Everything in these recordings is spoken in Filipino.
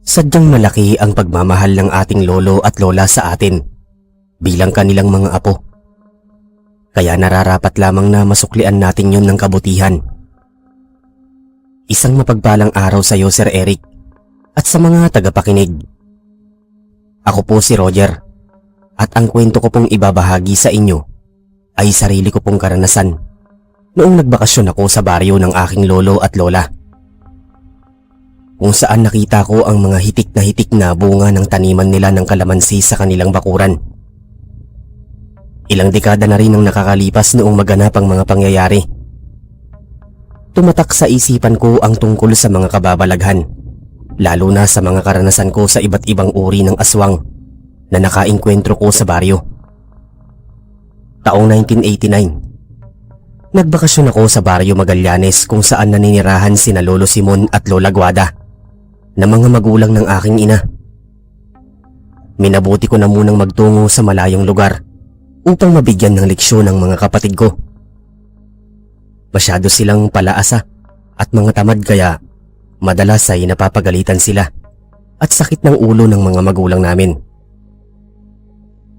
Sadyang malaki ang pagmamahal ng ating lolo at lola sa atin bilang kanilang mga apo. Kaya nararapat lamang na masuklian natin yun ng kabutihan. Isang mapagpalang araw sa iyo, Sir Eric, at sa mga tagapakinig. Ako po si Roger, at ang kwento ko pong ibabahagi sa inyo ay sarili ko pong karanasan noong nagbakasyon ako sa baryo ng aking lolo at lola, kung saan nakita ko ang mga hitik na bunga ng taniman nila ng kalamansi sa kanilang bakuran. Ilang dekada na rin ang nakakalipas noong maganap ang mga pangyayari. Tumatak sa isipan ko ang tungkol sa mga kababalaghan, lalo na sa mga karanasan ko sa iba't ibang uri ng aswang na nakaengkwentro ko sa baryo. Taong 1989, nagbakasyon ako sa baryo Magallanes kung saan naninirahan sina Lolo Simon at Lola Guada na mga magulang ng aking ina. Minabuti ko na munang magtungo sa malayong lugar upang mabigyan ng leksyon ng mga kapatid ko. Masyado silang palaasa at mga tamad kaya madalas ay napapagalitan sila at sakit ng ulo ng mga magulang namin.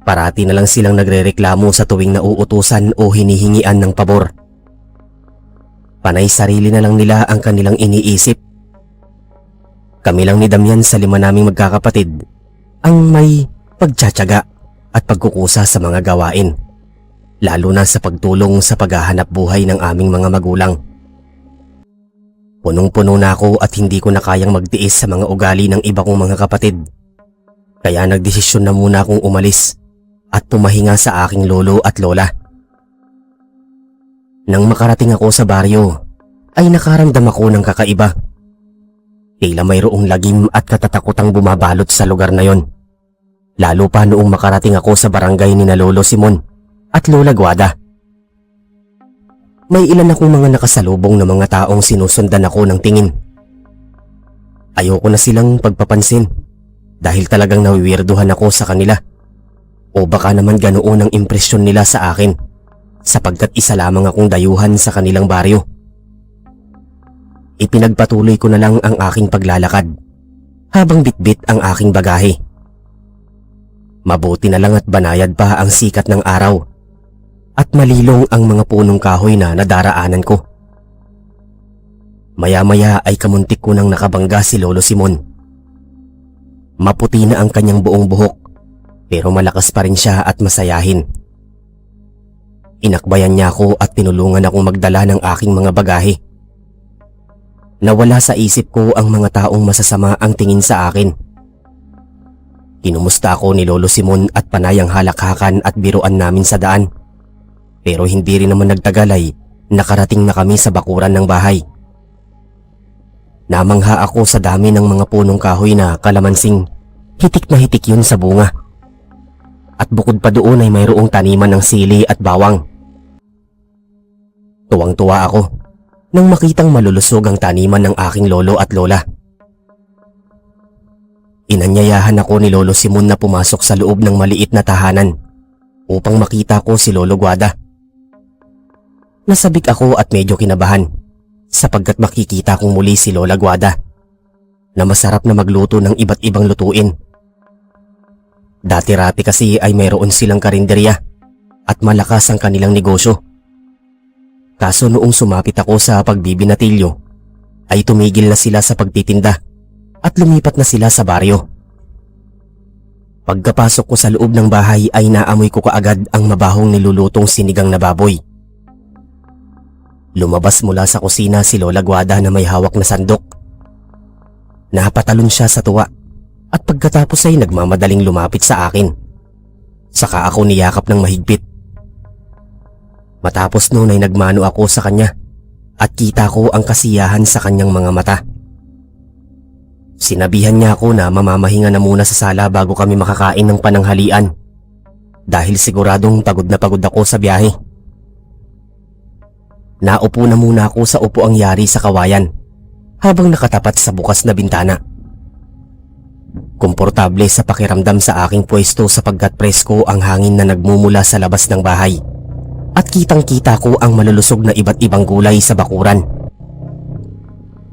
Parati na lang silang nagrereklamo sa tuwing nauutusan o hinihingian ng pabor. Panay sarili na lang nila ang kanilang iniisip. Kami lang ni Damian sa 5 naming magkakapatid ang may pagtsatsaga at pagkukusa sa mga gawain, lalo na sa pagtulong sa paghahanap buhay ng aming mga magulang. Punong-puno na ako at hindi ko na kayang magtiis sa mga ugali ng iba kong mga kapatid. Kaya nagdesisyon na muna akong umalis at pumahinga sa aking lolo at lola. Nang makarating ako sa baryo, ay nakaramdam ako ng kakaiba. Tila mayroong lagim at katatakutang bumabalot sa lugar na yon. Lalo pa noong makarating ako sa barangay ni na Lolo Simon at Lola Guada. May ilan akong mga nakasalubong na mga taong sinusundan ako ng tingin. Ayoko na silang pagpapansin dahil talagang nawiwirduhan ako sa kanila. O baka naman ganoon ang impresyon nila sa akin sapagkat isa lamang akong dayuhan sa kanilang baryo. Ipinagpatuloy ko na lang ang aking paglalakad habang bitbit ang aking bagahe. Mabuti na lang at banayad pa ang sikat ng araw at malilong ang mga punong kahoy na nadaraanan ko. Maya-maya ay kamuntik ko nang nakabangga si Lolo Simon. Maputi na ang kanyang buong buhok pero malakas pa rin siya at masayahin. Inakbayan niya ako at tinulungan akong magdala ng aking mga bagahe. Nawala sa isip ko ang mga taong masasama ang tingin sa akin. Kinumusta ako ni Lolo Simon at panayang halakhakan at biruan namin sa daan. Pero hindi rin naman nagtagal ay nakarating na kami sa bakuran ng bahay. Namangha ako sa dami ng mga punong kahoy na kalamansing hitik na hitik yun sa bunga. At bukod pa doon ay mayroong taniman ng sili at bawang. Tuwang-tuwa ako nang makitang malulusog ang taniman ng aking lolo at lola. Inanyayahan ako ni Lolo Simon na pumasok sa loob ng maliit na tahanan upang makita ko si Lolo Guada. Nasabik ako at medyo kinabahan sapagkat makikita kong muli si Lola Guada na masarap na magluto ng iba't ibang lutuin. Dati-rati kasi ay mayroon silang karinderya at malakas ang kanilang negosyo. Kaso noong sumapit ako sa pagbibinatilyo ay tumigil na sila sa pagtitinda at lumipat na sila sa baryo. Pagkapasok ko sa loob ng bahay ay naamoy ko kaagad ang mabahong nilulutong sinigang na baboy. Lumabas mula sa kusina si Lola Guada na may hawak na sandok. Napatalon siya sa tuwa at pagkatapos ay nagmamadaling lumapit sa akin. Saka ako niyakap ng mahigpit. Matapos noon ay nagmano ako sa kanya at kita ko ang kasiyahan sa kanyang mga mata. Sinabihan niya ako na mamamahinga na muna sa sala bago kami makakain ng pananghalian dahil siguradong pagod na pagod ako sa biyahe. Naupo na muna ako sa upuang yari sa kawayan habang nakatapat sa bukas na bintana. Komportable sa pakiramdam sa aking pwesto sapagkat presko ang hangin na nagmumula sa labas ng bahay at kitang-kita ko ang malulusog na iba't ibang gulay sa bakuran.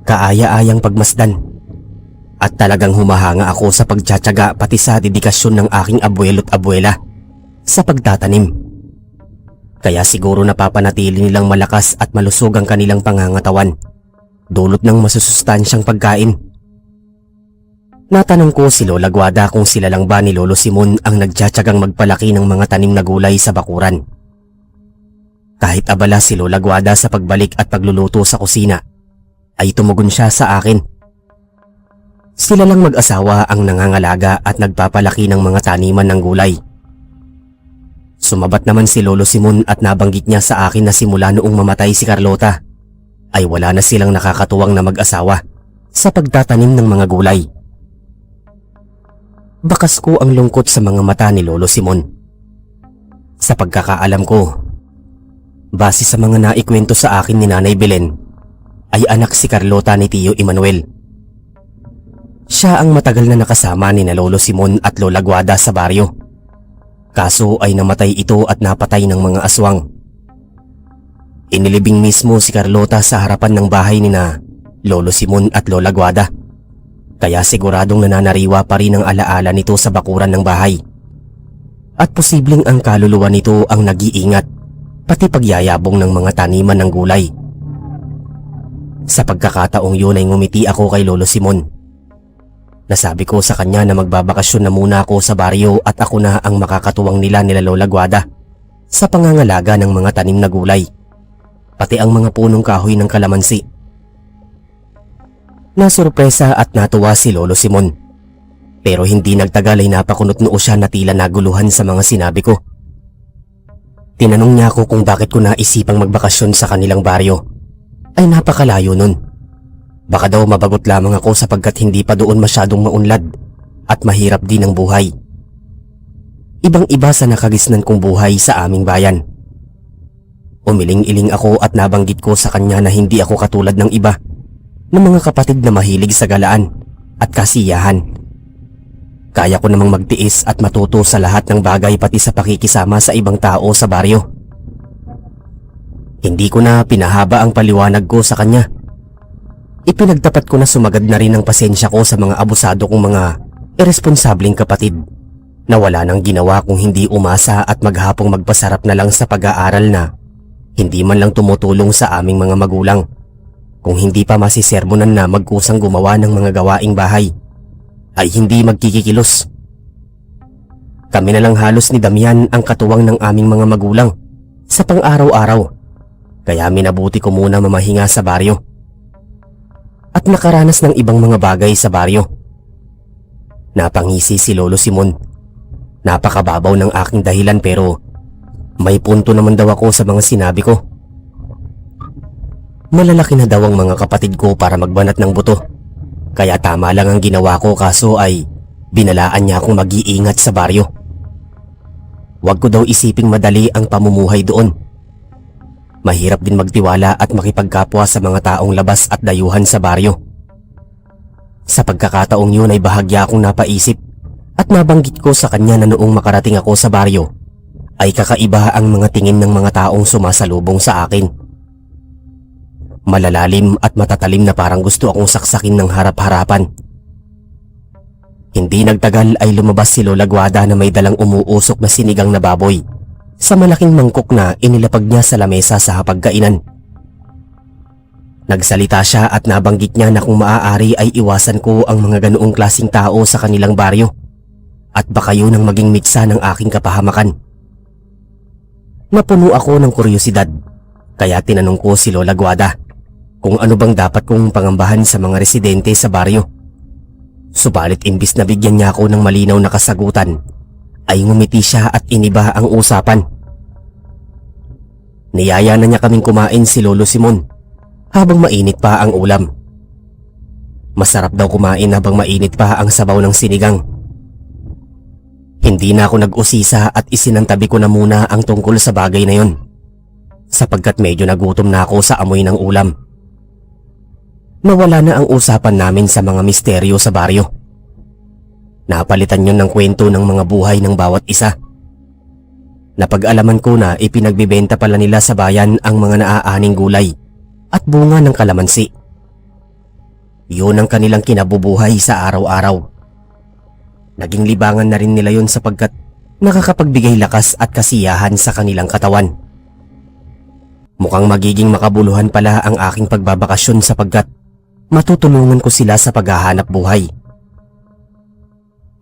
Kaaya-ayang pagmasdan At talagang humahanga ako sa pagtsatsaga pati sa dedikasyon ng aking abuelo't abuela sa pagtatanim. Kaya siguro napapanatili nilang malakas at malusog ang kanilang pangangatawan dulot ng masusustansyang pagkain. Natanong ko si Lola Guada kung sila lang ba ni Lolo Simon ang nagtsatsagang magpalaki ng mga tanim na gulay sa bakuran. Kahit abala si Lola Guada sa pagbalik at pagluluto sa kusina, ay tumugon siya sa akin. Sila lang mag-asawa ang nangangalaga at nagpapalaki ng mga taniman ng gulay. Sumabat naman si Lolo Simon at nabanggit niya sa akin na simula noong mamatay si Carlota, ay wala na silang nakakatuwang na mag-asawa sa pagtatanim ng mga gulay. Bakas ko ang lungkot sa mga mata ni Lolo Simon. Sa pagkakaalam ko, base sa mga naikwento sa akin ni Nanay Belen, ay anak si Carlota ni Tio Emmanuel. Siya ang matagal na nakasama ni na Lolo Simon at Lola Guada sa baryo. Kaso ay namatay ito at napatay ng mga aswang. Inilibing mismo si Carlota sa harapan ng bahay ni na Lolo Simon at Lola Guada. Kaya siguradong nananariwa pa rin ang alaala nito sa bakuran ng bahay. At posibleng ang kaluluwa nito ang nag-iingat pati pagyayabong ng mga taniman ng gulay. Sa pagkakataong yun ay ngumiti ako kay Lolo Simon. Nasabi ko sa kanya na magbabakasyon na muna ako sa baryo at ako na ang makakatuwang nila Lola Guada sa pangangalaga ng mga tanim na gulay, pati ang mga punong kahoy ng kalamansi. Nasurpresa at natuwa si Lolo Simon, pero hindi nagtagal ay napakunot noo siya na tila naguluhan sa mga sinabi ko. Tinanong niya ako kung bakit ko naisipang magbakasyon sa kanilang baryo. Ay napakalayo nun. Baka daw mabagot lamang ako sapagkat hindi pa doon masyadong maunlad at mahirap din ang buhay. Ibang-iba sa nakagisnan kong buhay sa aming bayan. Umiling-iling ako at nabanggit ko sa kanya na hindi ako katulad ng iba ng mga kapatid na mahilig sa galaan at kasiyahan. Kaya ko namang magtiis at matuto sa lahat ng bagay pati sa pakikisama sa ibang tao sa baryo. Hindi ko na pinahaba ang paliwanag ko sa kanya. Ipinagtapat ko na sumagad na rin ang pasensya ko sa mga abusado kong mga irresponsableng kapatid na wala nang ginawa kung hindi umasa at maghapong magpasarap na lang sa pag-aaral na hindi man lang tumutulong sa aming mga magulang, kung hindi pa masisermonan na magkusang gumawa ng mga gawaing bahay ay hindi magkikikilos. Kami na lang halos ni Damian ang katuwang ng aming mga magulang sa pang-araw-araw, kaya minabuti ko muna mamahinga sa baryo at nakaranas ng ibang mga bagay sa baryo. Napangisi si Lolo Simon. Napakababaw ng aking dahilan pero may punto naman daw ako sa mga sinabi ko. Malalaki na daw ang mga kapatid ko para magbanat ng buto, kaya tama lang ang ginawa ko, kaso ay binalaan niya akong mag-iingat sa baryo. Huwag ko daw isiping madali ang pamumuhay doon. Mahirap din magtiwala at makipagkapwa sa mga taong labas at dayuhan sa baryo. Sa pagkakataong yun ay bahagya akong napaisip at nabanggit ko sa kanya na noong makarating ako sa baryo ay kakaiba ang mga tingin ng mga taong sumasalubong sa akin. Malalalim at matatalim na parang gusto akong saksakin ng harap-harapan. Hindi nagtagal ay lumabas si Lola Guada na may dalang umuusok na sinigang na baboy sa malaking mangkok na inilapag niya sa lamesa sa hapagkainan. Nagsalita siya at nabanggit niya na kung maaari ay iwasan ko ang mga ganoong klaseng tao sa kanilang baryo at baka yun ang maging mitsa ng aking kapahamakan. Napuno ako ng kuryosidad, kaya tinanong ko si Lola Guada kung ano bang dapat kong pangambahan sa mga residente sa baryo. Subalit imbis na bigyan niya ako ng malinaw na kasagutan, ay ngumiti siya at iniba ang usapan. Niyaya na niya kaming kumain si Lolo Simon habang mainit pa ang ulam. Masarap daw kumain habang mainit pa ang sabaw ng sinigang. Hindi na ako nag-usisa at isinantabi ko na muna ang tungkol sa bagay na yon, sapagkat medyo nagutom na ako sa amoy ng ulam. Nawala na ang usapan namin sa mga misteryo sa baryo. Napalitan yun ng kwento ng mga buhay ng bawat isa. Napag-alaman ko na ipinagbibenta pala nila sa bayan ang mga naaaning gulay at bunga ng kalamansi. Yun ang kanilang kinabubuhay sa araw-araw. Naging libangan na rin nila yun sapagkat nakakapagbigay lakas at kasiyahan sa kanilang katawan. Mukhang magiging makabuluhan pala ang aking pagbabakasyon sapagkat matutulungan ko sila sa paghahanap buhay.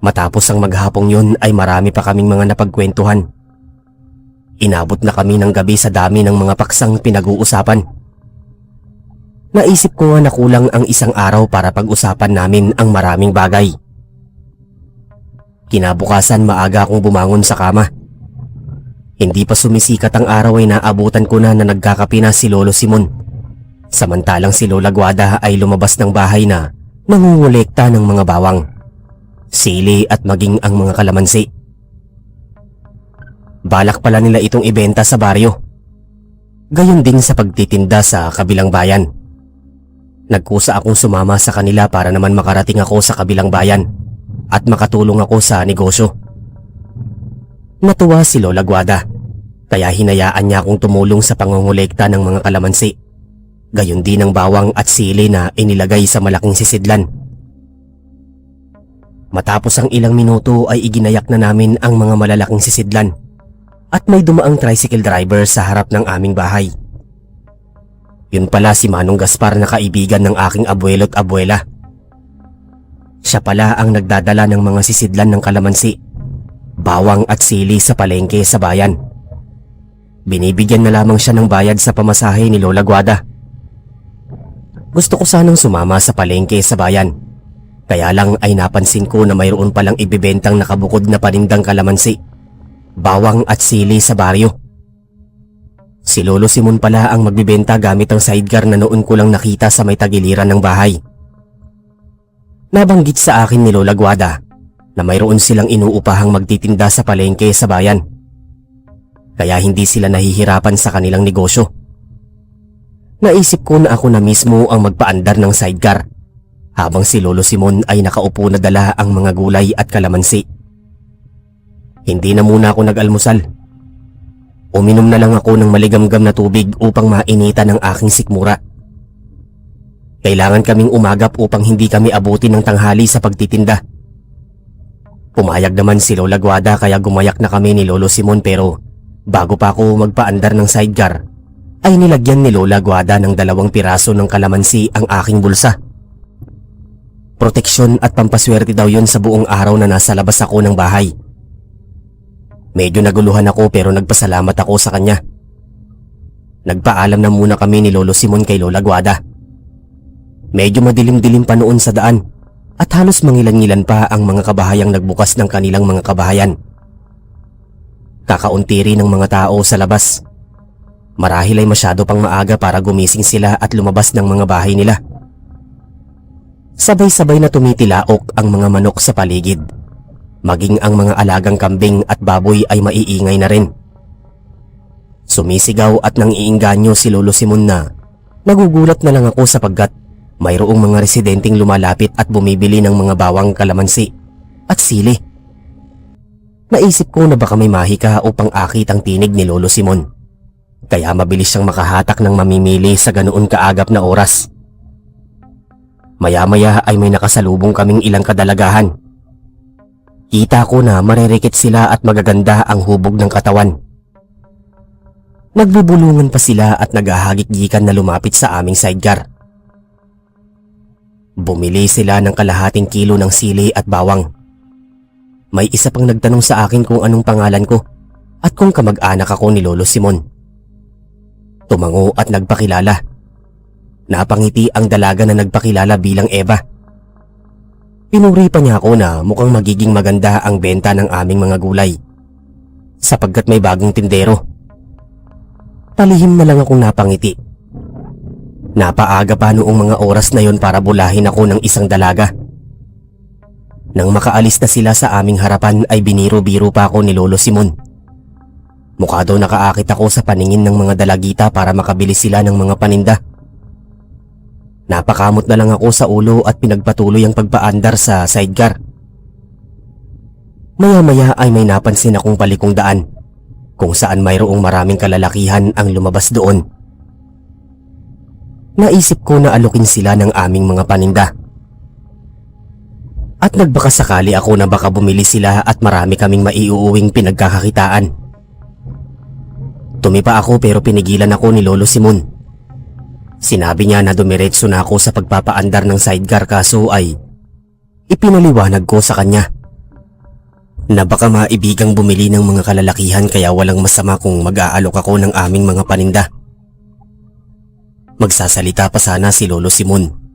Matapos ang maghapong yun ay marami pa kaming mga napagkwentuhan. Inabot na kami ng gabi sa dami ng mga paksang pinag-uusapan. Naisip ko nga na kulang ang isang araw para pag-usapan namin ang maraming bagay. Kinabukasan maaga akong bumangon sa kama. Hindi pa sumisikat ang araw ay naabutan ko na nagkakape na si Lolo Simon. Samantalang si Lola Guada ay lumabas ng bahay na nangungulekta ng mga bawang, sili at maging ang mga kalamansi. Balak pala nila itong ibenta sa baryo. Gayon din sa pagtitinda sa kabilang bayan. Nagkusa akong sumama sa kanila para naman makarating ako sa kabilang bayan at makatulong ako sa negosyo. Natuwa si Lola Guada, kaya hinayaan niya akong tumulong sa pangongolekta ng mga kalamansi. Gayon din ang bawang at sili na inilagay sa malaking sisidlan. Matapos ang ilang minuto ay iginayak na namin ang mga malalaking sisidlan at may dumaang tricycle driver sa harap ng aming bahay. Yun pala si Manong Gaspar na kaibigan ng aking abuelo't abuela. Siya pala ang nagdadala ng mga sisidlan ng kalamansi, bawang at sili sa palengke sa bayan. Binibigyan na lamang siya ng bayad sa pamasahe ni Lola Guada. Gusto ko sanang sumama sa palengke sa bayan, kaya lang ay napansin ko na mayroon palang ibibentang nakabukod na panindang kalamansi, bawang at sili sa baryo. Si Lolo Simon pala ang magbibenta gamit ang sidecar na noon ko lang nakita sa may tagiliran ng bahay. Nabanggit sa akin ni Lola Guada na mayroon silang inuupahang magtitinda sa palengke sa bayan, kaya hindi sila nahihirapan sa kanilang negosyo. Naisip ko na ako na mismo ang magpaandar ng sidecar habang si Lolo Simon ay nakaupo na dala ang mga gulay at kalamansi. Hindi na muna ako nag-almusal. Uminom na lang ako ng maligamgam na tubig upang mainitan ang aking sikmura. Kailangan kaming umagap upang hindi kami abutin ng tanghali sa pagtitinda. Pumayag naman si Lola Guada kaya gumayak na kami ni Lolo Simon, pero bago pa ako magpaandar ng sidecar ay nilagyan ni Lola Guada ng 2 piraso ng kalamansi ang aking bulsa. Proteksyon at pampaswerte daw yon sa buong araw na nasa labas ako ng bahay. Medyo naguluhan ako pero nagpasalamat ako sa kanya. Nagpaalam na muna kami ni Lolo Simon kay Lola Guada. Medyo madilim-dilim pa noon sa daan at halos mangilan-ngilan pa ang mga kabahayang nagbukas ng kanilang mga kabahayan. Kakaunti rin ng mga tao sa labas. Marahil ay masyado pang maaga para gumising sila at lumabas ng mga bahay nila. Sabay-sabay na tumitilaok ang mga manok sa paligid. Maging ang mga alagang kambing at baboy ay maiingay na rin. Sumisigaw at nangiingganyo si Lolo Simon na nagugulat na lang ako sapagkat mayroong mga residenteng lumalapit at bumibili ng mga bawang, kalamansi at sili. Naisip ko na baka may mahika upang akit ang tinig ni Lolo Simon, kaya mabilis siyang makahatak ng mamimili sa ganoon kaagap na oras. Maya-maya ay may nakasalubong kaming ilang kadalagahan. Kita ko na marerikit sila at magaganda ang hubog ng katawan. Nagbubulungan pa sila at naghahagik-gikan na lumapit sa aming sidecar. Bumili sila ng kalahating kilo ng sili at bawang. May isa pang nagtanong sa akin kung anong pangalan ko at kung kamag-anak ako ni Lolo Simon. Tumango at nagpakilala. Napangiti ang dalaga na nagpakilala bilang Eva. Pinuri pa niya ako na mukhang magiging maganda ang benta ng aming mga gulay sapagkat may bagong tindero. Palihim na lang akong napangiti. Napaaga pa noong mga oras na yon para bulahin ako ng isang dalaga. Nang makaalis na sila sa aming harapan ay biniro-biro pa ako ni Lolo Simon. Mukha daw nakaakit ako sa paningin ng mga dalagita para makabili sila ng mga paninda. Napakamot na lang ako sa ulo at pinagpatuloy ang pagpaandar sa sidecar. Maya-maya ay may napansin akong palikong daan kung saan mayroong maraming kalalakihan ang lumabas doon. Naisip ko na alukin sila ng aming mga paninda. At nagbakasakali ako na baka bumili sila at marami kaming maiuuwing pinagkakakitaan. Tumipa ako pero pinigilan ako ni Lolo Simon. Sinabi niya na dumiretso na ako sa pagpapaandar ng sidecar kaso ay ipinaliwanag ko sa kanya na baka maibigang bumili ng mga kalalakihan kaya walang masama kung mag-aalok ako ng aming mga paninda. Magsasalita pa sana si Lolo Simon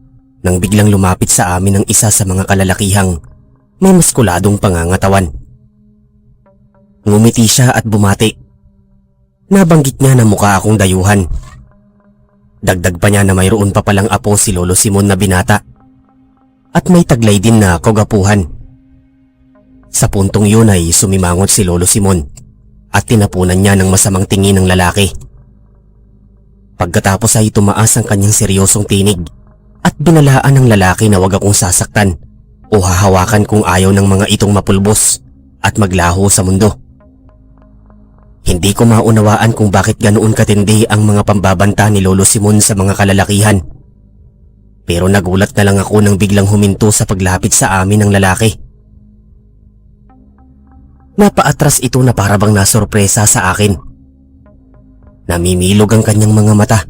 nang biglang lumapit sa amin ang isa sa mga kalalakihang may muskuladong pangangatawan. Ngumiti siya at bumati. Nabanggit niya na mukha akong dayuhan. Dagdag pa niya na mayroon pa palang apo si Lolo Simon na binata at may taglay din na kagapuhan. Sa puntong yun ay sumimangot si Lolo Simon at tinapunan niya ng masamang tingin ng lalaki. Pagkatapos ay tumaas ang kanyang seryosong tinig at binalaan ng lalaki na wag akong sasaktan o hahawakan kung ayaw ng mga itong mapulbos at maglaho sa mundo. Hindi ko maunawaan kung bakit ganoon katindi ang mga pambabanta ni Lolo Simon sa mga kalalakihan. Pero nagulat na lang ako nang biglang huminto sa paglapit sa amin ng lalaki. Napaatras ito na parabang nasorpresa sa akin. Namimilog ang kanyang mga mata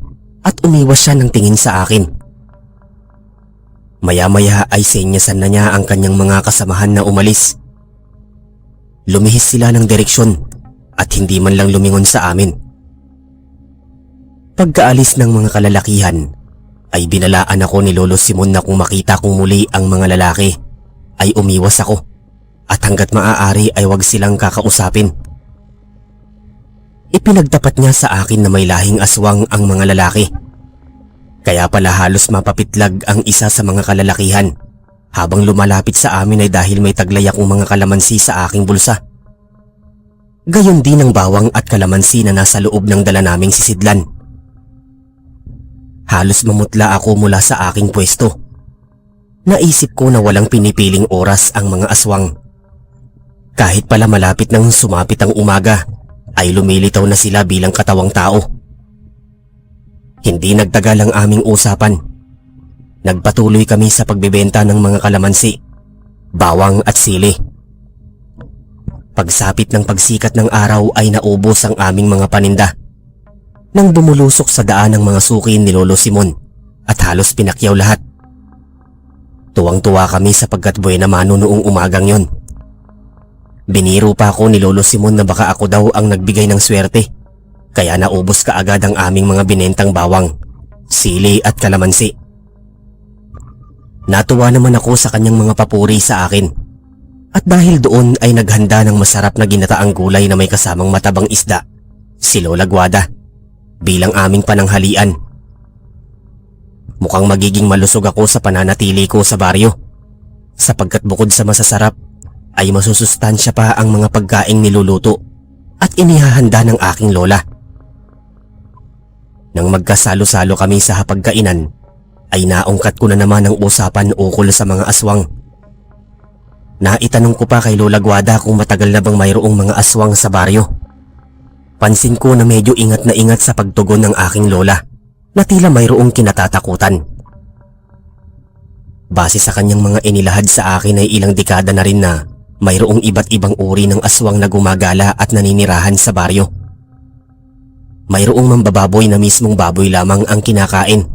at umiwas siya ng tingin sa akin. Maya-maya ay senyasan na niya ang kanyang mga kasamahan na umalis. Lumihis sila ng direksyon at hindi man lang lumingon sa amin. Pagkaalis ng mga kalalakihan ay binalaan ako ni Lolo Simon na kung makita kong muli ang mga lalaki ay umiwas ako at hanggat maaari ay wag silang kakausapin. Ipinagtapat niya sa akin na may lahing aswang ang mga lalaki. Kaya pala halos mapapitlag ang isa sa mga kalalakihan habang lumalapit sa amin ay dahil may taglay akong mga kalamansi sa aking bulsa. Gayon din ang bawang at kalamansi na nasa loob ng dala naming sisidlan. Halos mamutla ako mula sa aking pwesto. Naisip ko na walang pinipiling oras ang mga aswang. Kahit pala malapit nang sumapit ang umaga, ay lumilitaw na sila bilang katawang tao. Hindi nagtagal ang aming usapan. Nagpatuloy kami sa pagbebenta ng mga kalamansi, bawang at sili. Pagsapit ng pagsikat ng araw ay naubos ang aming mga paninda nang bumulusok sa daan ang mga suki ni Lolo Simon at halos pinakyaw lahat. Tuwang-tuwa kami sapagkat buena mano noong umagang yon. Biniro pa ako ni Lolo Simon na baka ako daw ang nagbigay ng swerte kaya naubos kaagad ang aming mga binentang bawang, sili at kalamansi. Natuwa naman ako sa kanyang mga papuri sa akin. At dahil doon ay naghanda ng masarap na ginataang gulay na may kasamang matabang isda, si Lola Guada, bilang aming pananghalian. Mukhang magiging malusog ako sa pananatili ko sa baryo, sapagkat bukod sa masasarap, ay masusustansya pa ang mga pagkaing niluluto at inihahanda ng aking lola. Nang magkasalo-salo kami sa hapagkainan, ay naungkat ko na naman ang usapan ukol sa mga aswang. Naitanong ko pa kay Lola Guada kung matagal na bang mayroong mga aswang sa baryo. Pansin ko na medyo ingat na ingat sa pagtugon ng aking lola na tila mayroong kinatatakutan. Base sa kanyang mga inilahad sa akin ay ilang dekada na rin na mayroong iba't ibang uri ng aswang na gumagala at naninirahan sa baryo. Mayroong mambababoy na mismong baboy lamang ang kinakain.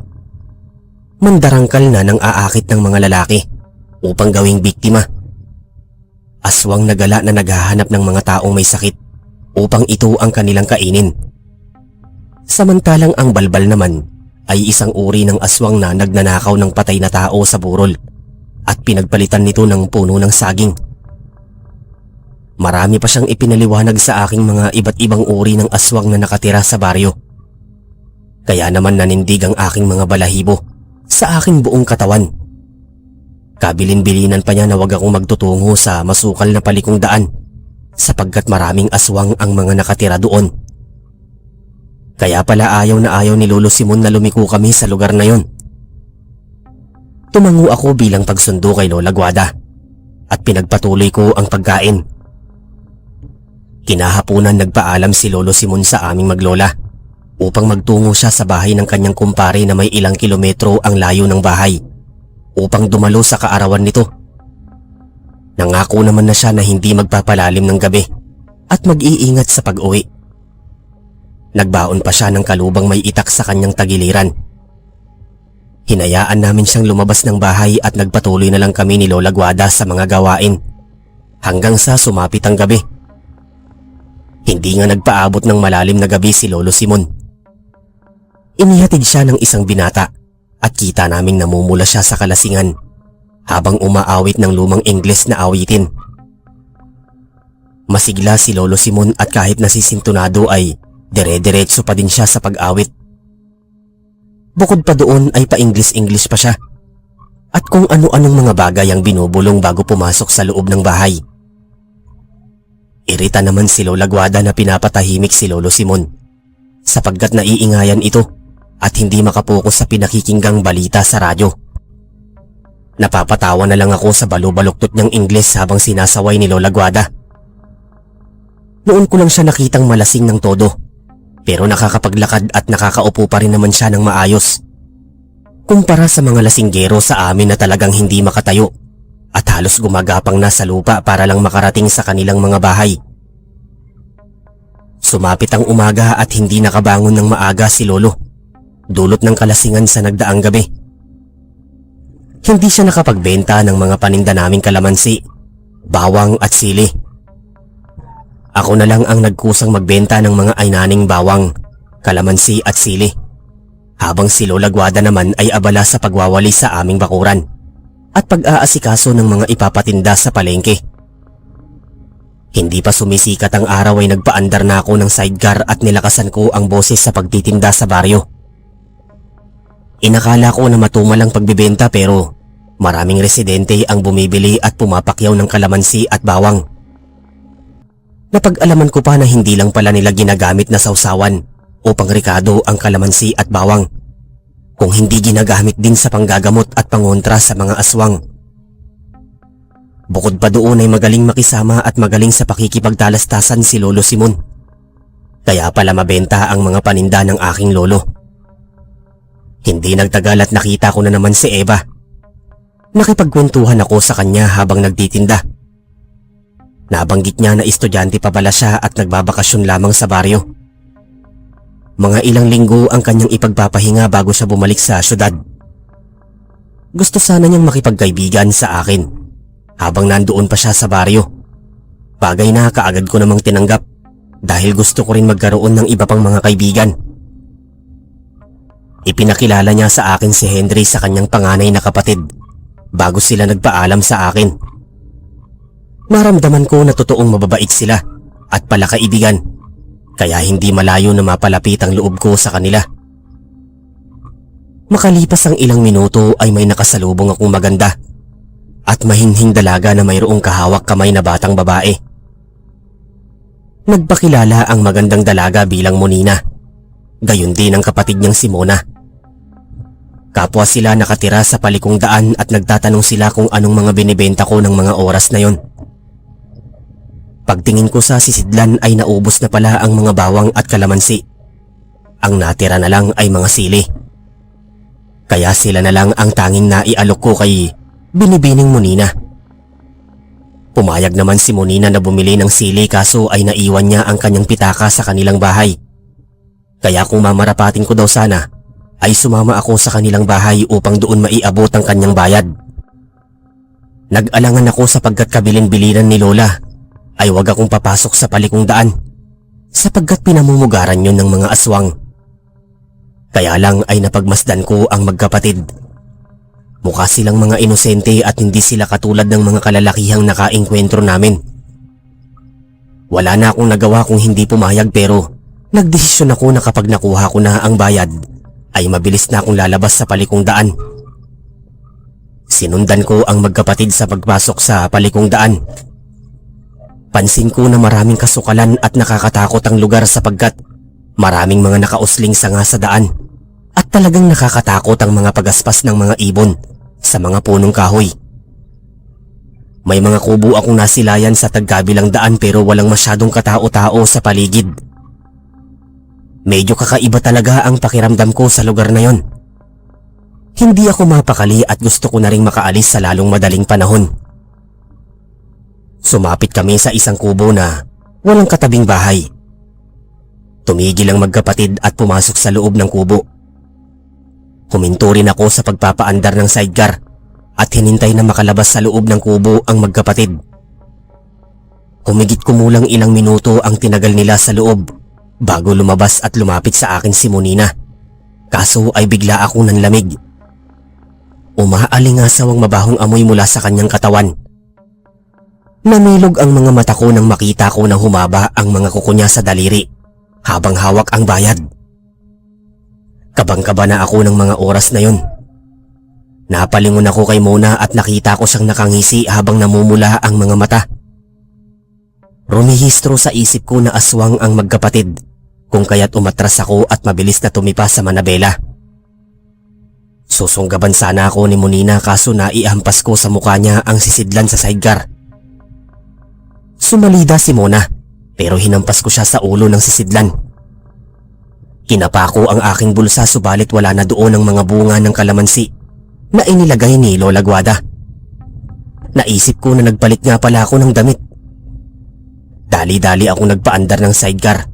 Mandarangkal na nang aakit ng mga lalaki upang gawing biktima. Aswang na gala na naghahanap ng mga taong may sakit upang ito ang kanilang kainin. Samantalang ang balbal naman ay isang uri ng aswang na nagnanakaw ng patay na tao sa burol at pinagpalitan nito ng puno ng saging. Marami pa siyang ipinaliwanag sa aking mga iba't ibang uri ng aswang na nakatira sa baryo. Kaya naman nanindig ang aking mga balahibo sa aking buong katawan. Kabilin-bilinan pa niya na wag akong magtutungo sa masukal na palikong daan sapagkat maraming aswang ang mga nakatira doon. Kaya pala ayaw na ayaw ni Lolo Simon na lumiko kami sa lugar na yon. Tumango ako bilang pagsundo kay Lola Guada at pinagpatuloy ko ang pagkain. Kinahapunan nagpaalam si Lolo Simon sa aming maglola upang magtungo siya sa bahay ng kanyang kumpare na may ilang kilometro ang layo ng bahay upang dumalo sa kaarawan nito. Nangako naman na siya na hindi magpapalalim ng gabi at mag-iingat sa pag-uwi. Nagbaon pa siya ng kalubang may itak sa kanyang tagiliran. Hinayaan namin siyang lumabas ng bahay at nagpatuloy na lang kami ni Lola Guada sa mga gawain hanggang sa sumapit ang gabi. Hindi nga nagpaabot ng malalim na gabi si Lolo Simon. Inihatid siya ng isang binata at kita naming namumula siya sa kalasingan habang umaawit ng lumang Ingles na awitin. Masigla si Lolo Simon at kahit nasisintunado ay dire-diretso pa din siya sa pag-awit. Bukod pa doon ay pa-English pa siya at kung ano-anong mga bagay ang binubulong bago pumasok sa loob ng bahay. Irita naman si Lola Guada na pinapatahimik si Lolo Simon sapagkat naiingayan ito at hindi makapokus sa pinakikinggang balita sa radyo. Napapatawa na lang ako sa balubaluktot niyang Ingles habang sinasaway ni Lola Guada. Noon ko lang siya nakitang malasing ng todo, pero nakakapaglakad at nakakaupo pa rin naman siya ng maayos. Kumpara sa mga lasinggero sa amin na talagang hindi makatayo at halos gumagapang na sa lupa para lang makarating sa kanilang mga bahay. Sumapit ang umaga at hindi nakabangon ng maaga si Lolo, dulot ng kalasingan sa nagdaang gabi. Hindi siya nakapagbenta ng mga paninda naming kalamansi, bawang at sili. Ako na lang ang nagkusang magbenta ng mga aynaning bawang, kalamansi at sili, habang si Lola Guada naman ay abala sa pagwawali sa aming bakuran at pag-aasikaso ng mga ipapatinda sa palengke. Hindi pa sumisikat ang araw ay nagpaandar na ako ng sidecar at nilakasan ko ang boses sa pagtitinda sa baryo. Inakala ko na matumal ang pagbibenta pero maraming residente ang bumibili at pumapakyaw ng kalamansi at bawang. Napag-alaman ko pa na hindi lang pala nila ginagamit na sausawan o pangrikado ang kalamansi at bawang, kung hindi ginagamit din sa panggagamot at pangontra sa mga aswang. Bukod pa doon ay magaling makisama at magaling sa pakikipagtalastasan si Lolo Simon. Kaya pala mabenta ang mga paninda ng aking lolo. Hindi nagtagal at nakita ko na naman si Eva. Nakipagkwentuhan ako sa kanya habang nagtitinda. Nabanggit niya na estudyante pa pala siya at nagbabakasyon lamang sa baryo. Mga ilang linggo ang kanyang ipagpapahinga bago siya bumalik sa syudad. Gusto sana niyang makipagkaibigan sa akin habang nandoon pa siya sa baryo. Bagay na kaagad ko namang tinanggap dahil gusto ko rin magkaroon ng iba pang mga kaibigan. Ipinakilala niya sa akin si Henry sa kanyang panganay na kapatid bago sila nagpaalam sa akin. Maramdaman ko na totoong mababait sila at palakaibigan, kaya hindi malayo na mapalapit ang loob ko sa kanila. Makalipas ang ilang minuto ay may nakasalubong akong maganda at mahinhing dalaga na mayroong kahawak kamay na batang babae. Nagpakilala ang magandang dalaga bilang Monina, gayon din ang kapatid niyang si Mona. Kapwa sila nakatira sa palikong daan at nagtatanong sila kung anong mga binibenta ko ng mga oras na yon. Pagtingin ko sa sisidlan ay naubos na pala ang mga bawang at kalamansi. Ang natira na lang ay mga sili. Kaya sila na lang ang tanging naialok ko kay Binibining Monina. Pumayag naman si Monina na bumili ng sili kaso ay naiwan niya ang kanyang pitaka sa kanilang bahay. Kaya kung mamarapatin ko daw sana ay sumama ako sa kanilang bahay upang doon maiabot ang kanyang bayad. Nag-alangan ako sapagkat kabilin-bilinan ni Lola ay wag akong papasok sa palikong daan sapagkat pinamumugaran yun ng mga aswang. Kaya lang ay napagmasdan ko ang magkapatid. Mukha silang mga inosente at hindi sila katulad ng mga kalalakihang nakaengkwentro namin. Wala na akong nagawa kung hindi pumayag pero nagdesisyon ako na kapag nakuha ko na ang bayad ay mabilis na akong lalabas sa palikong daan. Sinundan ko ang magkapatid sa pagpasok sa palikong daan. Pansin ko na maraming kasukalan at nakakatakot ang lugar sapagkat maraming mga nakausling sanga sa daan at talagang nakakatakot ang mga pagaspas ng mga ibon sa mga punong kahoy. May mga kubo akong nasilayan sa tagkabilang daan pero walang masyadong katao-tao sa paligid. Medyo kakaiba talaga ang pakiramdam ko sa lugar na yon. Hindi ako mapakali at gusto ko na ring makaalis sa lalong madaling panahon. Sumapit kami sa isang kubo na walang katabing bahay. Tumigil ang magkapatid at pumasok sa loob ng kubo. Huminto rin ako sa pagpapaandar ng sidecar at hinintay na makalabas sa loob ng kubo ang magkapatid. Humigit kumulang ilang minuto ang tinagal nila sa loob bago lumabas at lumapit sa akin si Monina. Kaso ay bigla akong nanlamig. Umaalingasaw ang mabahong amoy mula sa kanyang katawan. Namilog ang mga mata ko nang makita ko na humaba ang mga kuko niya sa daliri habang hawak ang bayad. Kabang-kaba na ako ng mga oras na yon. Napalingon ako kay Mona at nakita ko siyang nakangisi habang namumula ang mga mata. Rumihistro sa isip ko na aswang ang magkapatid, kung kaya't umatras ako at mabilis na tumipa sa manabela. Susunggaban sana ako ni Monina kaso naihampas ko sa mukha niya ang sisidlan sa sidecar. Sumalida si Mona pero hinampas ko siya sa ulo ng sisidlan. Kinapa ko ang aking bulsa subalit wala na doon ang mga bunga ng kalamansi na inilagay ni Lola Guada. Naisip ko na nagpalit nga pala ako ng damit. Dali-dali ako nagpaandar ng sidecar.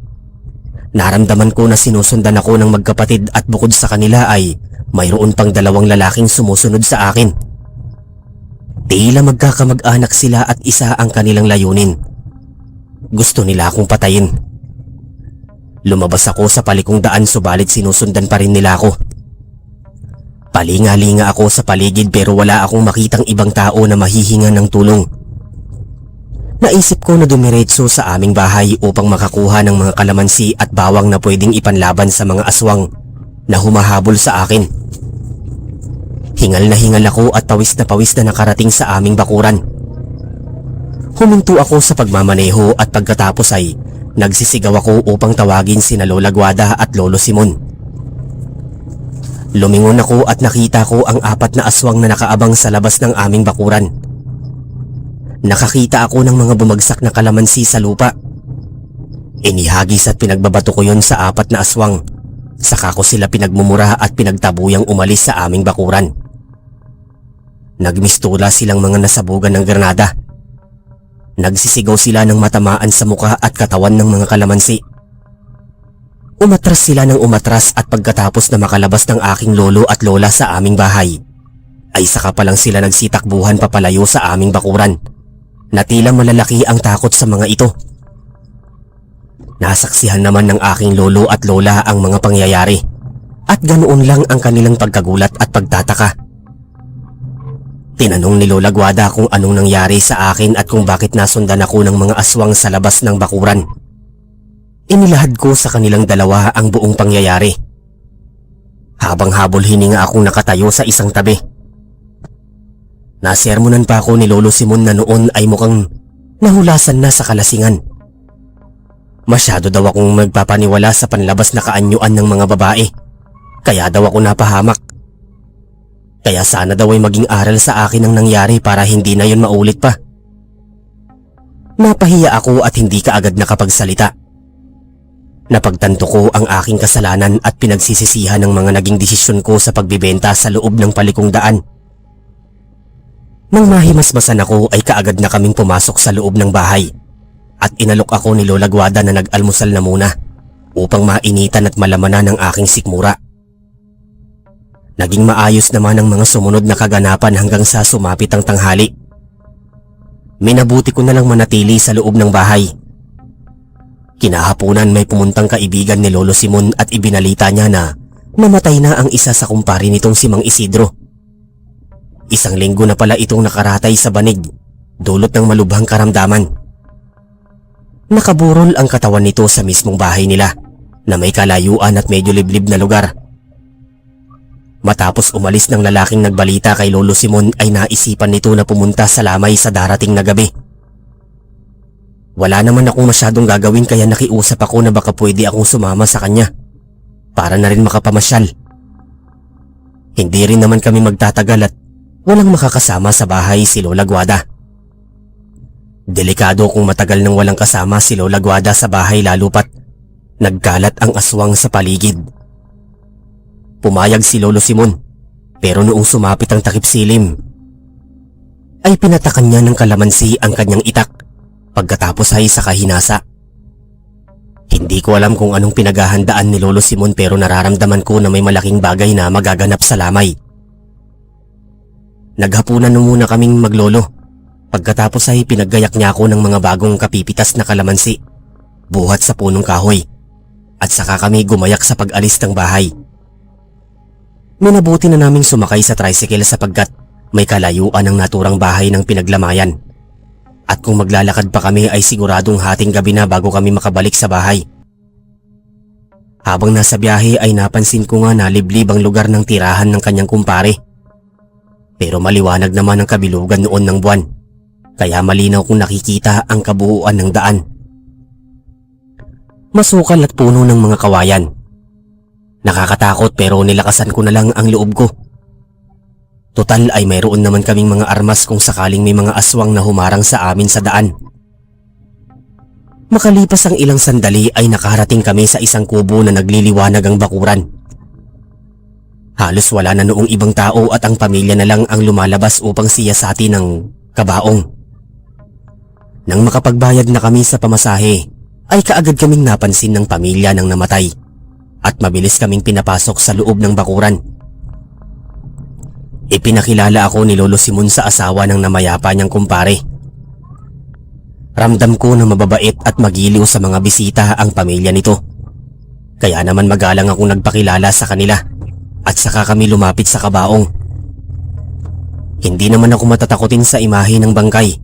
Naramdaman ko na sinusundan ako ng magkapatid at bukod sa kanila ay mayroon pang dalawang lalaking sumusunod sa akin. Tila magkakamag-anak sila at isa ang kanilang layunin. Gusto nila akong patayin. Lumabas ako sa palikong daan subalit sinusundan pa rin nila ako. Palinga-linga ako sa paligid pero wala akong makitang ibang tao na mahihinga ng tulong. Naisip ko na dumiretso sa aming bahay upang makakuha ng mga kalamansi at bawang na pwedeng ipanlaban sa mga aswang na humahabol sa akin. Hingal na hingal ako at pawis na nakarating sa aming bakuran. Huminto ako sa pagmamaneho at pagkatapos ay nagsisigaw ako upang tawagin sina Lola Guada at Lolo Simon. Lumingon ako at nakita ko ang 4 na aswang na nakaabang sa labas ng aming bakuran. Nakakita ako ng mga bumagsak na kalamansi sa lupa. Inihagis at pinagbabato ko yon sa 4 na aswang. Saka ko sila pinagmumura at pinagtabuyang umalis sa aming bakuran. Nagmistula silang mga nasabugan ng granada. Nagsisigaw sila ng matamaan sa muka at katawan ng mga kalamansi. Umatras sila ng umatras at pagkatapos na makalabas ng aking lolo at lola sa aming bahay, ay saka pa lang sila nagsitakbuhan papalayo sa aming bakuran. Na tila malalaki ang takot sa mga ito. Nasaksihan naman ng aking lolo at lola ang mga pangyayari at ganoon lang ang kanilang pagkagulat at pagtataka. Tinanong ni Lola Guada kung anong nangyari sa akin at kung bakit nasundan ako ng mga aswang sa labas ng bakuran. Inilahad ko sa kanilang dalawa ang buong pangyayari. Habang habol hininga akong nakatayo sa isang tabi. Nasermonan pa ako ni Lolo Simon na noon ay mukhang nahulasan na sa kalasingan. Masyado daw akong magpapaniwala sa panlabas na kaanyuan ng mga babae, kaya daw ako napahamak. Kaya sana daw ay maging aral sa akin ang nangyari para hindi na yon maulit pa. Napahiya ako at hindi kaagad nakapagsalita. Napagtanto ko ang aking kasalanan at pinagsisisihan ng mga naging desisyon ko sa pagbibenta sa loob ng palikong daan. Nang mahimasmasan ako ay kaagad na kaming pumasok sa loob ng bahay at inalok ako ni Lola Guada na nag-almusal na muna upang mainitan at malamanan ang aking sikmura. Naging maayos naman ang mga sumunod na kaganapan hanggang sa sumapit ang tanghali. Minabuti ko na lang manatili sa loob ng bahay. Kinahaponan may pumuntang kaibigan ni Lolo Simon at ibinalita niya na namatay na ang isa sa kumpare nitong si Mang Isidro. 1 linggo na pala itong nakaratay sa banig, dulot ng malubhang karamdaman. Nakaburol ang katawan nito sa mismong bahay nila na may kalayuan at medyo liblib na lugar. Matapos umalis ng lalaking nagbalita kay Lolo Simon ay naisipan nito na pumunta sa lamay sa darating na gabi. Wala naman akong masyadong gagawin kaya nakiusap ako na baka pwede akong sumama sa kanya para na rin makapamasyal. Hindi rin naman kami magtatagal at walang makakasama sa bahay si Lola Guada. Delikado kung matagal nang walang kasama si Lola Guada sa bahay lalo pat nagkalat ang aswang sa paligid. Pumayag si Lolo Simon pero noong sumapit ang takip silim ay pinatakan niya ng kalamansi ang kanyang itak Pagkatapos ay sa kahinasa. Hindi ko alam kung anong pinaghahandaan ni Lolo Simon pero nararamdaman ko na may malaking bagay na magaganap sa lamay. Naghapunan na muna kaming maglolo. Pagkatapos ay pinaggayak niya ako ng mga bagong kapipitas na kalamansi, buhat sa punong kahoy, at saka kami gumayak sa pag-alis ng bahay. Minabuti na naming sumakay sa tricycle sapagkat may kalayuan ang naturang bahay ng pinaglamayan. At kung maglalakad pa kami ay siguradong hating gabi na bago kami makabalik sa bahay. Habang nasa biyahe ay napansin ko nga na liblib ang lugar ng tirahan ng kanyang kumpare. Pero maliwanag naman ang kabilugan noon ng buwan, kaya malinaw kong nakikita ang kabuuan ng daan. Masukal at puno ng mga kawayan. Nakakatakot pero nilakasan ko na lang ang loob ko. Total ay mayroon naman kaming mga armas kung sakaling may mga aswang na humarang sa amin sa daan. Makalipas ang ilang sandali ay nakarating kami sa isang kubo na nagliliwanag ang bakuran. Halos wala na noong ibang tao at ang pamilya na lang ang lumalabas upang siyasati ng kabaong. Nang makapagbayad na kami sa pamasahe, ay kaagad kaming napansin ng pamilya ng namatay at mabilis kaming pinapasok sa loob ng bakuran. Ipinakilala ako ni Lolo Simon sa asawa ng namayapa niyang kumpare. Ramdam ko na mababait at magiliw sa mga bisita ang pamilya nito. Kaya naman magalang akong nagpakilala sa kanila at saka kami lumapit sa kabaong. Hindi naman ako matatakotin sa imahe ng bangkay.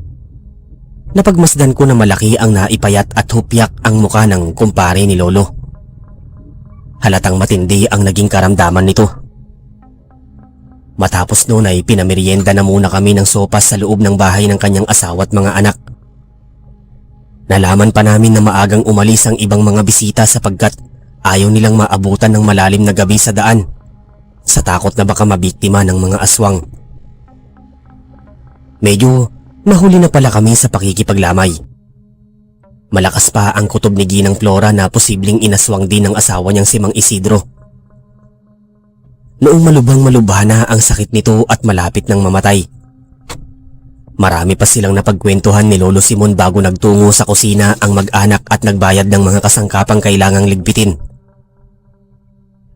Napagmasdan ko na malaki ang naipayat at hupyak ang muka ng kumpare ni Lolo. Halatang matindi ang naging karamdaman nito. Matapos noon ay pinamerienda na muna kami ng sopas sa loob ng bahay ng kanyang asawa at mga anak. Nalaman pa namin na maagang umalis ang ibang mga bisita sapagkat ayaw nilang maabutan ng malalim na gabi sa daan sa takot na baka mabiktima ng mga aswang. Medyo nahuli na pala kami sa pakikipaglamay. Malakas pa ang kutob ni Ginang Flora na posibleng inaswang din ng asawa niyang si Mang Isidro. Noong malubhang-malubha na ang sakit nito at malapit ng mamatay. Marami pa silang napagkwentuhan ni Lolo Simon bago nagtungo sa kusina ang mag-anak at nagbayad ng mga kasangkapang kailangang ligpitin.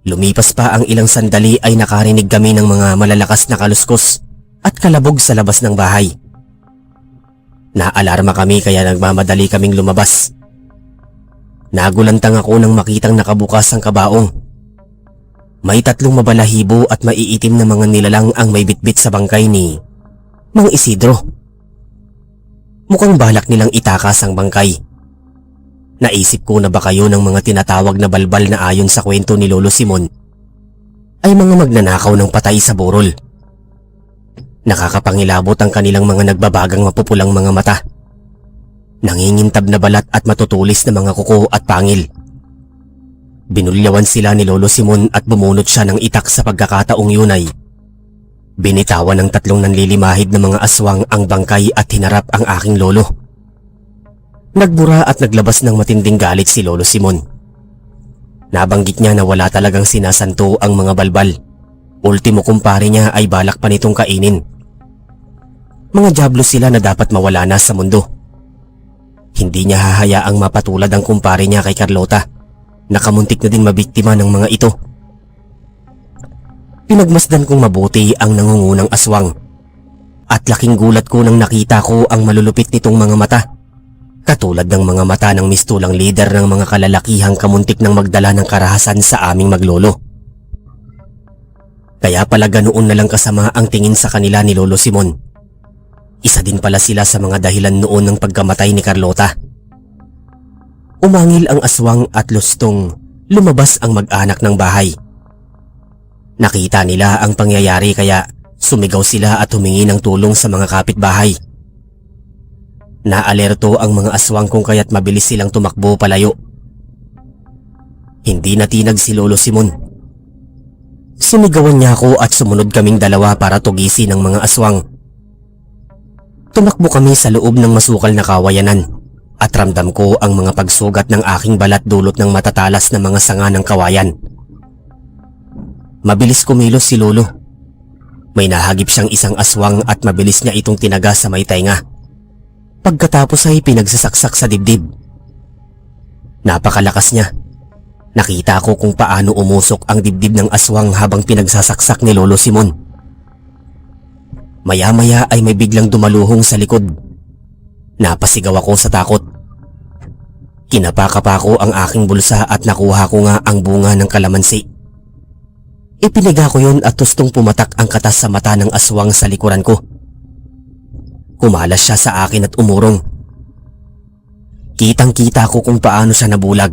Lumipas pa ang ilang sandali ay nakarinig kami ng mga malalakas na kaluskos at kalabog sa labas ng bahay. Naalarma kami kaya nagmamadali kaming lumabas. Nagulantang ako nang makitang nakabukas ang kabaong. May 3 mabalahibo at maiitim na mga nilalang ang may bitbit sa bangkay ni Mang Isidro. Mukhang balak nilang itakas ang bangkay. Naisip ko na baka yun ang mga tinatawag na balbal na ayon sa kwento ni Lolo Simon ay mga magnanakaw ng patay sa burol. Nakakapangilabot ang kanilang mga nagbabagang mapupulang mga mata, nangingintab na balat at matutulis na mga kuko at pangil. Binulyawan sila ni Lolo Simon at bumunot siya ng itak sa pagkakataong yun ay binitawan ng 3 nanlilimahid na mga aswang ang bangkay at hinarap ang aking lolo. Nagbura at naglabas ng matinding galit si Lolo Simon. Nabanggit niya na wala talagang sinasanto ang mga balbal. Ultimo kumpare niya ay balak pa nitong kainin. Mga diablo sila na dapat mawala na sa mundo. Hindi niya hahayaang mapatulad ang kumpare niya kay Carlota. Nakamuntik na din mabiktima ng mga ito. Pinagmasdan kong mabuti ang nangungunang aswang. At laking gulat ko nang nakita ko ang malulupit nitong mga mata. Katulad ng mga mata ng mistulang leader ng mga kalalakihang kamuntik ng magdala ng karahasan sa aming maglolo. Kaya pala ganoon na lang kasama ang tingin sa kanila ni Lolo Simon. Isa din pala sila sa mga dahilan noon ng pagkamatay ni Carlota. Umangil ang aswang at lustong lumabas ang mag-anak ng bahay. Nakita nila ang pangyayari kaya sumigaw sila at humingi ng tulong sa mga kapitbahay. Naalerto ang mga aswang kung kaya't mabilis silang tumakbo palayo. Hindi natinag si Lolo Simon. Sinigawan niya ako at sumunod kaming dalawa para tugisin ang mga aswang. Tumakbo kami sa loob ng masukal na kawayanan at ramdam ko ang mga pagsugat ng aking balat dulot ng matatalas na mga sanga ng kawayan. Mabilis kumilos si Lolo. May nahagip siyang isang aswang at mabilis niya itong tinaga sa may tainga. Pagkatapos ay pinagsasaksak sa dibdib. Napakalakas niya. Nakita ko kung paano umusok ang dibdib ng aswang habang pinagsasaksak ni Lolo Simon. Maya-maya ay may biglang dumaluhong sa likod. Napasigaw ako sa takot. Kinapakapa ko ang aking bulsa at nakuha ko nga ang bunga ng kalamansi. Ipiniga ko yun at tustong pumatak ang katas sa mata ng aswang sa likuran ko. Kumalas siya sa akin at umurong. Kitang-kita ko kung paano siya nabulag.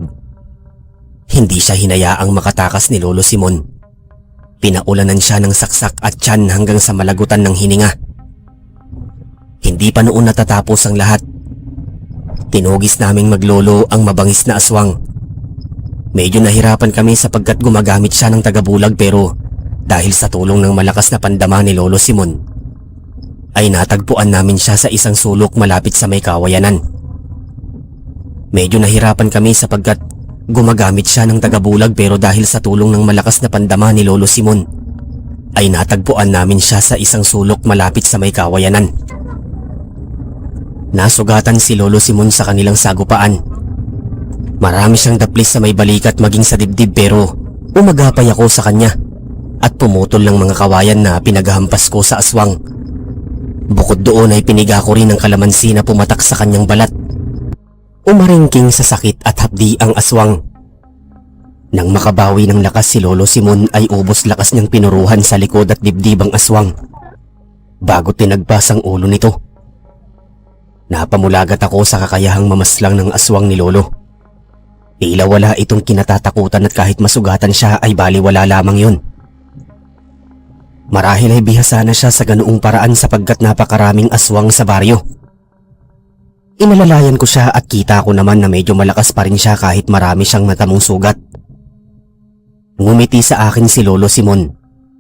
Hindi siya hinayaang makatakas ni Lolo Simon. Pinaulanan siya ng saksak at tiyan hanggang sa malagutan ng hininga. Hindi pa noon natatapos ang lahat. Tinugis naming maglolo ang mabangis na aswang. Medyo nahirapan kami sapagkat gumagamit siya ng tagabulag pero dahil sa tulong ng malakas na pandama ni Lolo Simon, ay natagpuan namin siya sa isang sulok malapit sa may kawayanan. Medyo nahirapan kami sapagkat gumagamit siya ng tagabulag pero dahil sa tulong ng malakas na pandama ni Lolo Simon, ay natagpuan namin siya sa isang sulok malapit sa may kawayanan. Nasugatan si Lolo Simon sa kanilang sagupaan. Marami siyang daplis sa may balikat maging sa dibdib pero umagapay ako sa kanya at pumutol ng mga kawayan na pinaghampas ko sa aswang. Bukod doon ay piniga ko rin ng kalamansi na pumatak sa kanyang balat. Umaringking sa sakit at hapdi ang aswang. Nang makabawi ng lakas si Lolo Simon ay ubos lakas niyang pinuruhan sa likod at dibdib ang aswang bago tinagpas ang ulo nito. Napamulagat ako sa kakayahang mamaslang ng aswang ni Lolo. Tila wala itong kinatatakutan at kahit masugatan siya ay baliwala lamang yun. Marahil ay bihasa na siya sa ganoong paraan sapagkat napakaraming aswang sa baryo. Inalalayan ko siya at kita ko naman na medyo malakas pa rin siya kahit marami siyang matamong sugat. Ngumiti sa akin si Lolo Simon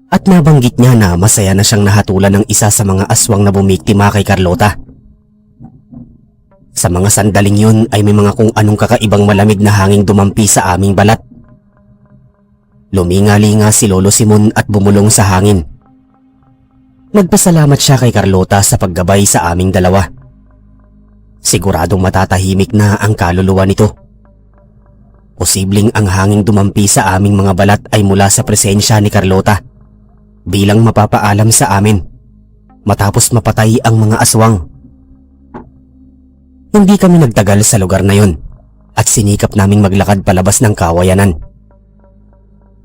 at nabanggit niya na masaya na siyang nahatulan ng isa sa mga aswang na bumiktima kay Carlota. Sa mga sandaling yun ay may mga kung anong kakaibang malamig na hanging dumampi sa aming balat. Luminga-linga si Lolo Simon at bumulong sa hangin. Nagpasalamat siya kay Carlota sa paggabay sa aming dalawa. Siguradong matatahimik na ang kaluluwa nito. Posibleng ang hanging dumampi sa aming mga balat ay mula sa presensya ni Carlota bilang mapapaalam sa amin matapos mapatay ang mga aswang. Hindi kami nagtagal sa lugar na yon at sinikap naming maglakad palabas ng kawayanan.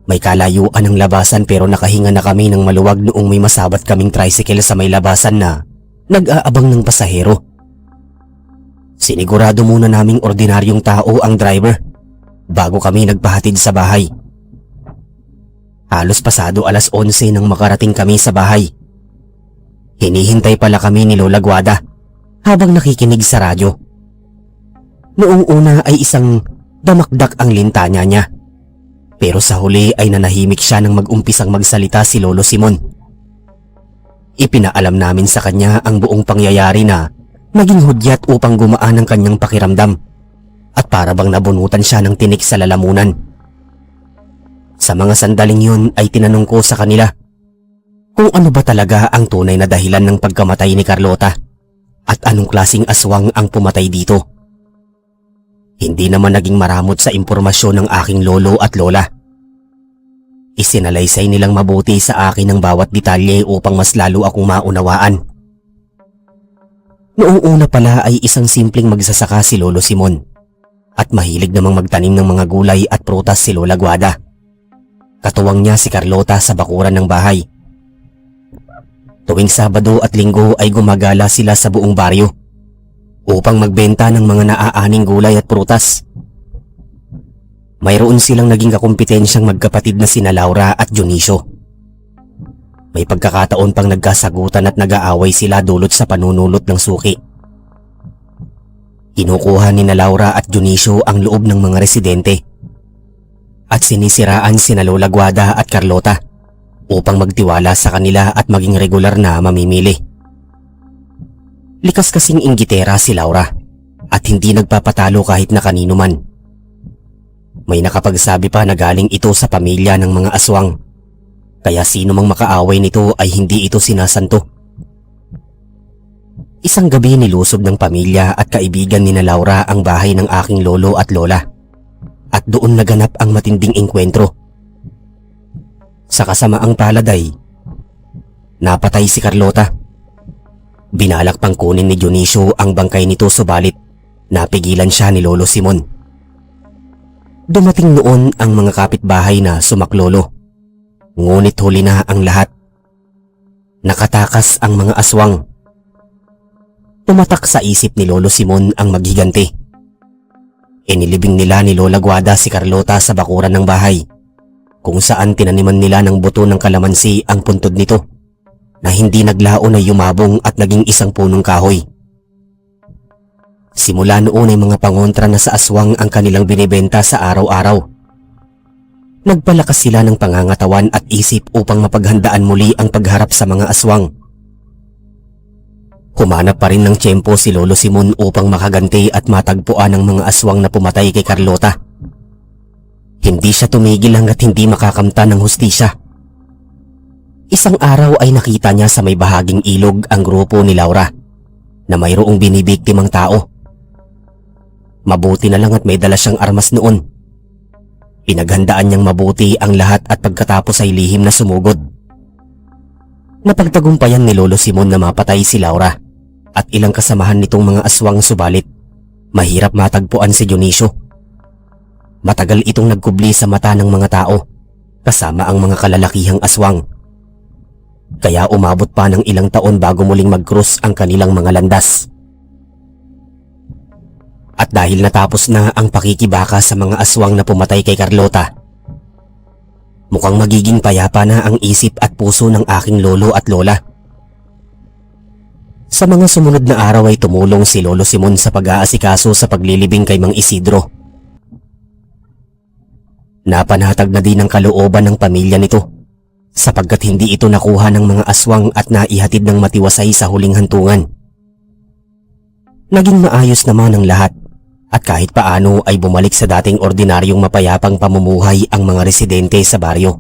May kalayuan ng labasan pero nakahinga na kami ng maluwag noong may masabat kaming tricycle sa may labasan na nag-aabang ng pasahero. Sinigurado muna naming ordinaryong tao ang driver bago kami nagpahatid sa bahay. Halos pasado alas 11 nang makarating kami sa bahay. Hinihintay pala kami ni Lola Guada habang nakikinig sa radyo. Noong una ay isang damakdak ang lintanya niya. Pero sa huli ay nanahimik siya nang mag-umpisang magsalita si Lolo Simon. Ipinaalam namin sa kanya ang buong pangyayari na naging hudyat upang gumaan ang kanyang pakiramdam at para bang nabunutan siya ng tinik sa lalamunan. Sa mga sandaling yun ay tinanong ko sa kanila kung ano ba talaga ang tunay na dahilan ng pagkamatay ni Carlota at anong klaseng aswang ang pumatay dito. Hindi naman naging maramot sa impormasyon ng aking lolo at lola. Isinalaysay nilang mabuti sa akin ang bawat detalye upang mas lalo akong maunawaan. Noong una pala ay isang simpleng magsasaka si Lolo Simon at mahilig namang magtanim ng mga gulay at prutas si Lola Guada. Katuwang niya si Carlota sa bakuran ng bahay. Tuwing Sabado at Linggo ay gumagala sila sa buong baryo upang magbenta ng mga naaaning gulay at prutas. Mayroon silang naging kakumpetensyang magkapatid na sina Laura at Dionisio. May pagkakataon pang nagkasagutan at nag-aaway sila dulot sa panunulot ng suki. Kinukuha ni Laura at Dionisio ang loob ng mga residente at sinisiraan sina Lola Guada at Carlota upang magtiwala sa kanila at maging regular na mamimili. Likas kasing inggitera si Laura at hindi nagpapatalo kahit na kanino man. May nakapagsabi pa na galing ito sa pamilya ng mga aswang, kaya sino mang makaaway nito ay hindi ito sinasanto. Isang gabi nilusob ng pamilya at kaibigan ni na Laura ang bahay ng aking lolo at lola. At doon naganap ang matinding engkwentro. Sa kasamaang palad ay napatay si Carlota. Binalak pang kunin ni Dionisio ang bangkay nito subalit napigilan siya ni Lolo Simon. Dumating noon ang mga kapitbahay na sumaklolo. Ngunit huli na ang lahat. Nakatakas ang mga aswang. Tumatak sa isip ni Lolo Simon ang maghiganti. Inilibing nila ni Lola Guada si Carlota sa bakuran ng bahay, kung saan tinaniman nila ng buto ng kalamansi ang puntod nito, na hindi naglaon ay yumabong at naging isang punong kahoy. Simula noon ay mga pangontra na sa aswang ang kanilang binibenta sa araw-araw. Nagpalakas sila ng pangangatawan at isip upang mapaghandaan muli ang pagharap sa mga aswang. Humanap pa rin ng tiyempo si Lolo Simon upang makaganti at matagpuan ang mga aswang na pumatay kay Carlota. Hindi siya tumigil hanggat hindi makakamtan ng hustisya. Isang araw ay nakita niya sa may bahaging ilog ang grupo ni Laura na mayroong binibiktimang tao. Mabuti na lang at may dala siyang armas noon. Pinaghandaan niyang mabuti ang lahat at pagkatapos ay lihim na sumugod. Napagtagumpayan ni Lolo Simon na mapatay si Laura at ilang kasamahan nitong mga aswang subalit mahirap matagpuan si Dionisio. Matagal itong nagkubli sa mata ng mga tao kasama ang mga kalalakihang aswang. Kaya umabot pa ng ilang taon bago muling mag-cross ang kanilang mga landas. At dahil natapos na ang pakikibaka sa mga aswang na pumatay kay Carlota, mukhang magiging payapa na ang isip at puso ng aking lolo at lola. Sa mga sumunod na araw ay tumulong si Lolo Simon sa pag-aasikaso sa paglilibing kay Mang Isidro. Napanatag na din ang kalooban ng pamilya nito sapagkat hindi ito nakuha ng mga aswang at naihatid ng matiwasay sa huling hantungan. Naging maayos naman ang lahat at kahit paano ay bumalik sa dating ordinaryong mapayapang pamumuhay ang mga residente sa baryo.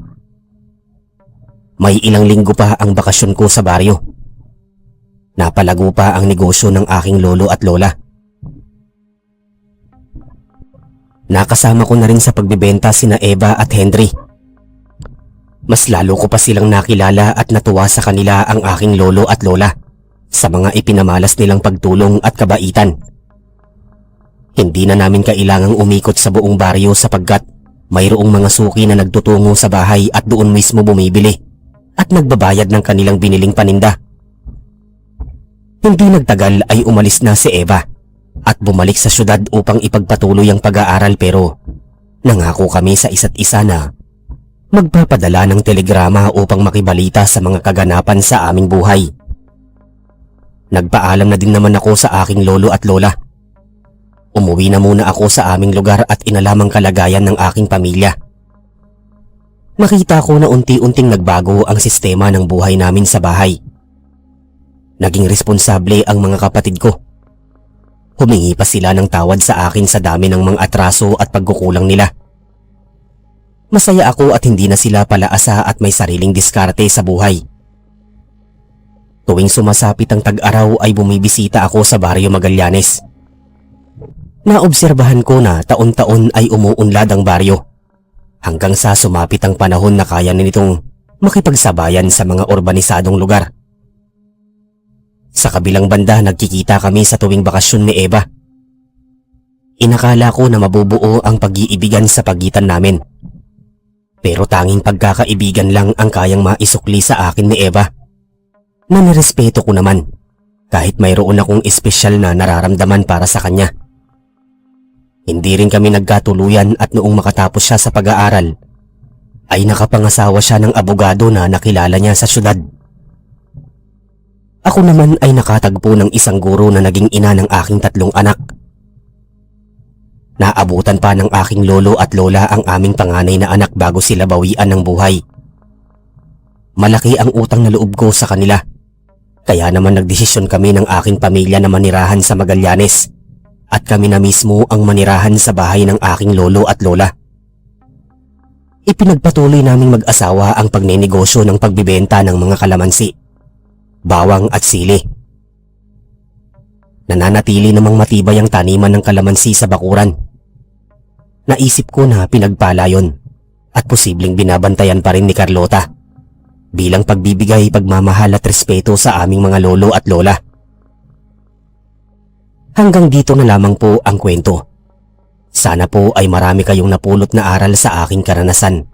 May ilang linggo pa ang bakasyon ko sa baryo. Napalago pa ang negosyo ng aking lolo at lola. Nakasama ko na rin sa pagbebenta sina Eva at Henry. Mas lalo ko pa silang nakilala at natuwa sa kanila ang aking lolo at lola sa mga ipinamalas nilang pagtulong at kabaitan. Hindi na namin kailangang umikot sa buong baryo sapagkat mayroong mga suki na nagtutungo sa bahay at doon mismo bumibili at nagbabayad ng kanilang biniling paninda. Hindi nagtagal ay umalis na si Eva at bumalik sa syudad upang ipagpatuloy ang pag-aaral pero nangako kami sa isa't isa na magpapadala ng telegrama upang makibalita sa mga kaganapan sa aming buhay. Nagpaalam na din naman ako sa aking lolo at lola. Umuwi na muna ako sa aming lugar at inalamang kalagayan ng aking pamilya. Nakita ko na unti-unting nagbago ang sistema ng buhay namin sa bahay. Naging responsable ang mga kapatid ko. Humingi pa sila ng tawad sa akin sa dami ng mga atraso at pagkukulang nila. Masaya ako at hindi na sila palaasa at may sariling diskarte sa buhay. Tuwing sumasapit ang tag-araw ay bumibisita ako sa Barrio Magallanes. Naobserbahan ko na taon-taon ay umuunlad ang baryo hanggang sa sumapit ang panahon na kaya nitong makipagsabayan sa mga urbanisadong lugar. Sa kabilang banda nagkikita kami sa tuwing bakasyon ni Eva. Inakala ko na mabubuo ang pag-iibigan sa pagitan namin. Pero tanging pagkakaibigan lang ang kayang maisukli sa akin ni Eva. Na nirespeto ko naman kahit mayroon akong espesyal na nararamdaman para sa kanya. Hindi rin kami nagkatuluyan at noong makatapos siya sa pag-aaral ay nakapangasawa siya ng abogado na nakilala niya sa syudad. Ako naman ay nakatagpo ng isang guro na naging ina ng aking 3 anak. Naabutan pa ng aking lolo at lola ang aming panganay na anak bago sila bawian ng buhay. Malaki ang utang na loob ko sa kanila. Kaya naman nagdesisyon kami ng aking pamilya na manirahan sa Magallanes at kami na mismo ang manirahan sa bahay ng aking lolo at lola. Ipinagpatuloy naming mag-asawa ang pagnenegosyo ng pagbibenta ng mga kalamansi, bawang at sili. nananatili namang matibay ang taniman ng kalamansi sa bakuran. Naisip ko na pinagpala yon at posibleng binabantayan pa rin ni Carlota bilang pagbibigay pagmamahal at respeto sa aming mga lolo at lola. Hanggang dito na lamang po ang kwento. Sana po ay marami kayong napulot na aral sa aking karanasan.